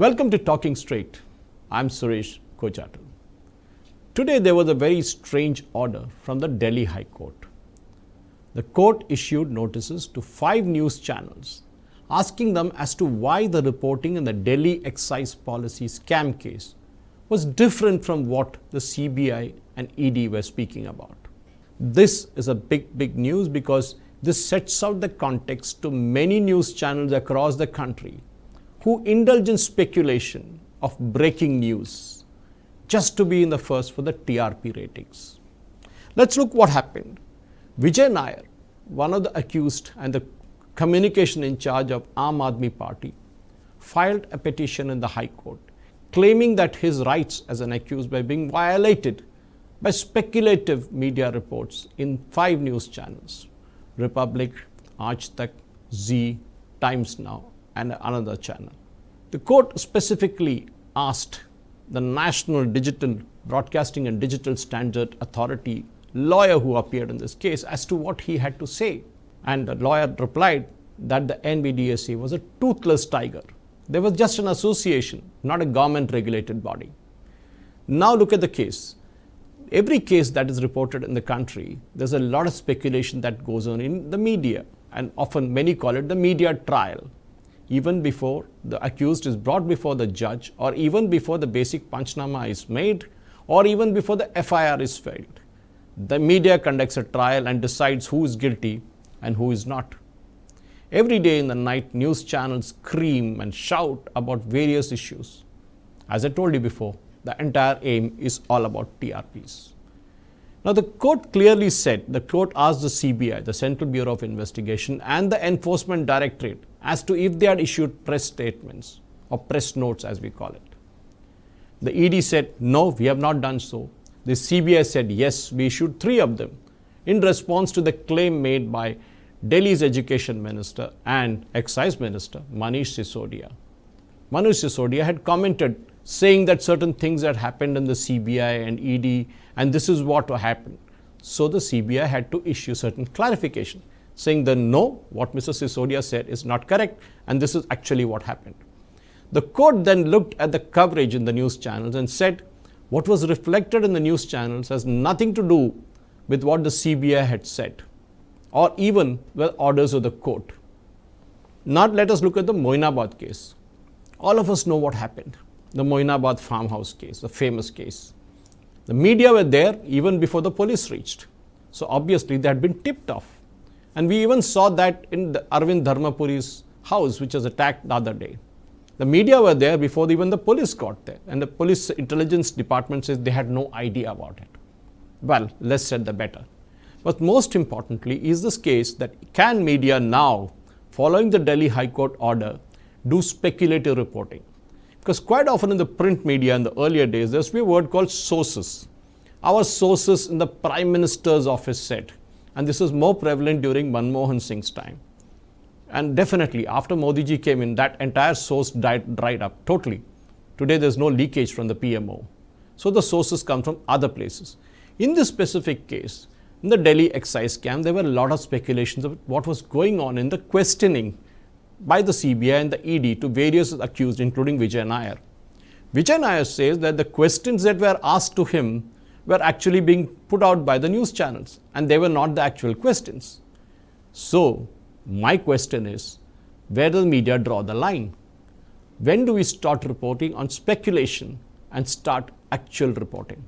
Welcome to Talking Straight. I'm Suresh Kochattil. Today there was a very strange order from the Delhi High Court. The court issued notices to 5 news channels asking them as to why the reporting in the Delhi excise policy scam case was different from what the CBI and ED were speaking about. This is a big news because this sets out the context to many news channels across the country who indulge in speculation of breaking news just to be in the first for the TRP ratings. Let's look what happened. Vijay Nair, one of the accused and the communication in charge of Aam Aadmi Party, filed a petition in the High Court claiming that his rights as an accused were being violated by speculative media reports in 5 news channels: Republic, Aaj Tak, Zee, Times Now, and another channel. The court specifically asked the National Digital Broadcasting and Digital Standard Authority lawyer who appeared in this case as to what he had to say. And the lawyer replied that the NBDSA was a toothless tiger. There was just an association, not a government regulated body. Now look at the case. Every case that is reported in the country, there's a lot of speculation that goes on in the media, and often many call it the media trial. Even before the accused is brought before the judge, or even before the basic panchnama is made, or even before the FIR is filed, the media conducts a trial and decides who is guilty and who is not. Every day in the night, news channels scream and shout about various issues. As I told you before, the entire aim is all about TRPs. Now the court clearly said, the court asked the CBI, the Central Bureau of Investigation, and the Enforcement Directorate as to if they had issued press statements or press notes as we call it. The ED said, no, we have not done so. The CBI said, yes, we issued 3 of them in response to the claim made by Delhi's Education Minister and Excise Minister Manish Sisodia. Manish Sisodia had commented saying that certain things had happened in the CBI and ED, and this is what happened. So the CBI had to issue certain clarification, saying that no, what Mr. Sisodia said is not correct, and this is actually what happened. The court then looked at the coverage in the news channels and said what was reflected in the news channels has nothing to do with what the CBI had said, or even the orders of the court. Now let us look at the Moinabad case. All of us know what happened. The Moinabad farmhouse case, the famous case. The media were there even before the police reached. So obviously they had been tipped off. And we even saw that in the Arvind Dharmapuri's house, which was attacked the other day. The media were there before even the police got there. And the police intelligence department says they had no idea about it. Well, less said the better. But most importantly is this case that can media now, following the Delhi High Court order, do speculative reporting? Because quite often in the print media in the earlier days, there used to be a word called sources. Our sources in the Prime Minister's office said, and this is more prevalent during Manmohan Singh's time. And definitely after Modi ji came in, that entire source dried up totally. Today there's no leakage from the PMO. So the sources come from other places. In this specific case, in the Delhi excise scam, there were a lot of speculations of what was going on in the questioning by the CBI and the ED to various accused, including Vijay Nair. Vijay Nair says that the questions that were asked to him were actually being put out by the news channels, and they were not the actual questions. So, my question is, where does media draw the line? When do we start reporting on speculation and start actual reporting?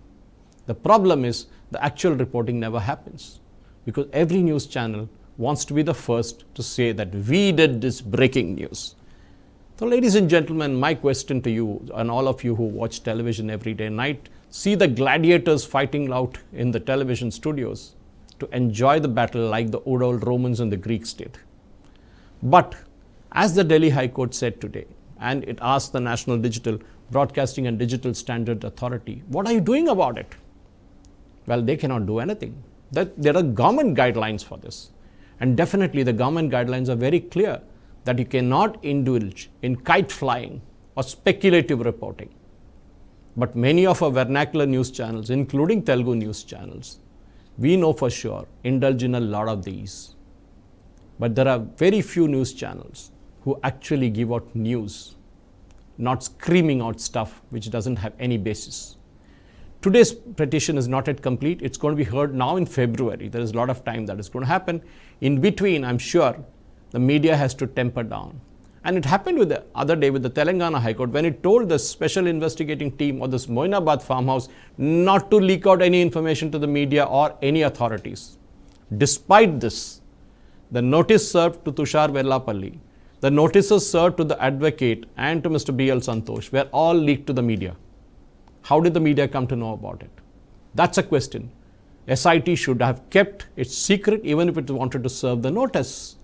The problem is, the actual reporting never happens, because every news channel wants to be the first to say that we did this breaking news. So ladies and gentlemen, my question to you and all of you who watch television every day and night, see the gladiators fighting out in the television studios to enjoy the battle like the old Romans and the Greeks did. But as the Delhi High Court said today, and it asked the National Digital Broadcasting and Digital Standard Authority, what are you doing about it? Well, they cannot do anything. There are government guidelines for this. And definitely the government guidelines are very clear that you cannot indulge in kite flying or speculative reporting. But many of our vernacular news channels, including Telugu news channels, we know for sure indulge in a lot of these. But there are very few news channels who actually give out news not screaming out stuff which doesn't have any basis. Today's petition is not yet complete. It's going to be heard now in February. There is a lot of time that is going to happen. In between, I'm sure the media has to temper down. And it happened with the other day with the Telangana High Court when it told the special investigating team of this Moinabad farmhouse not to leak out any information to the media or any authorities. Despite this, the notice served to Tushar Vellapalli, the notices served to the advocate and to Mr. B.L. Santosh were all leaked to the media. How did the media come to know about it? That's a question. SIT should have kept it secret even if it wanted to serve the notice.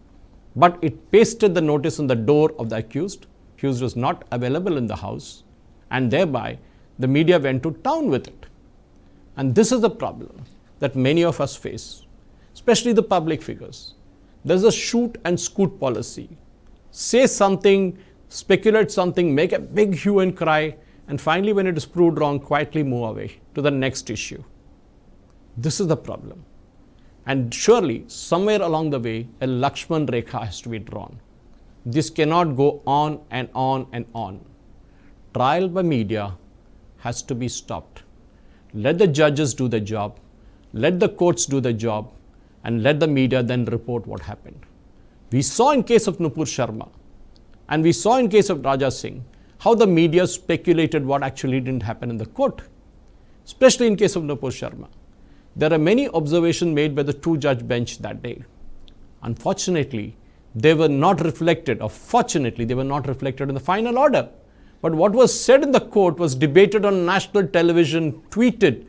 But it pasted the notice on the door of the accused. Accused was not available in the house, and thereby the media went to town with it. And this is the problem that many of us face, especially the public figures. There's a shoot and scoot policy. Say something, speculate something, make a big hue and cry, and finally when it is proved wrong, quietly move away to the next issue. This is the problem. And surely, somewhere along the way, a Lakshman Rekha has to be drawn. This cannot go on and on and on. Trial by media has to be stopped. Let the judges do the job, let the courts do the job, and let the media then report what happened. We saw in case of Nupur Sharma, and we saw in case of Raja Singh, how the media speculated what actually didn't happen in the court, especially in case of Nupur Sharma. There are many observations made by the two-judge bench that day. Unfortunately, they were not reflected, or fortunately, they were not reflected in the final order. But what was said in the court was debated on national television, tweeted,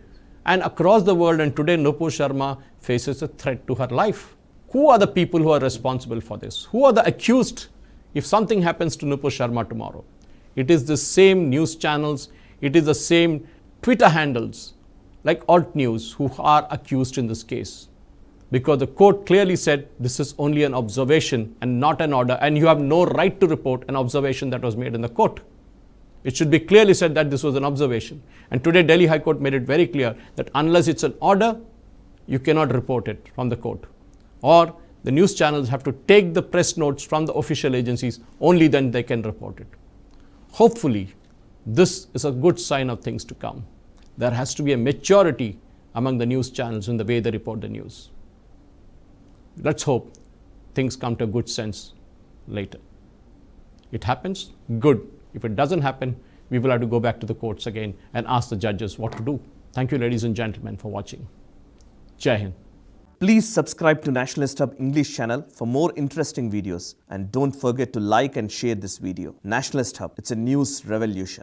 and across the world, and today Nupur Sharma faces a threat to her life. Who are the people who are responsible for this? Who are the accused if something happens to Nupur Sharma tomorrow? It is the same news channels, it is the same Twitter handles, like alt news, who are accused in this case. Because the court clearly said this is only an observation and not an order, and you have no right to report an observation that was made in the court. It should be clearly said that this was an observation. And today Delhi High Court made it very clear that unless it's an order, you cannot report it from the court. Or the news channels have to take the press notes from the official agencies, only then they can report it. Hopefully, this is a good sign of things to come. There has to be a maturity among the news channels in the way they report the news. Let's hope things come to a good sense later. It happens, good. If it doesn't happen, we will have to go back to the courts again and ask the judges what to do. Thank you, ladies and gentlemen, for watching. Jai Hind. Please subscribe to Nationalist Hub English channel for more interesting videos, and don't forget to like and share this video. Nationalist Hub, it's a news revolution.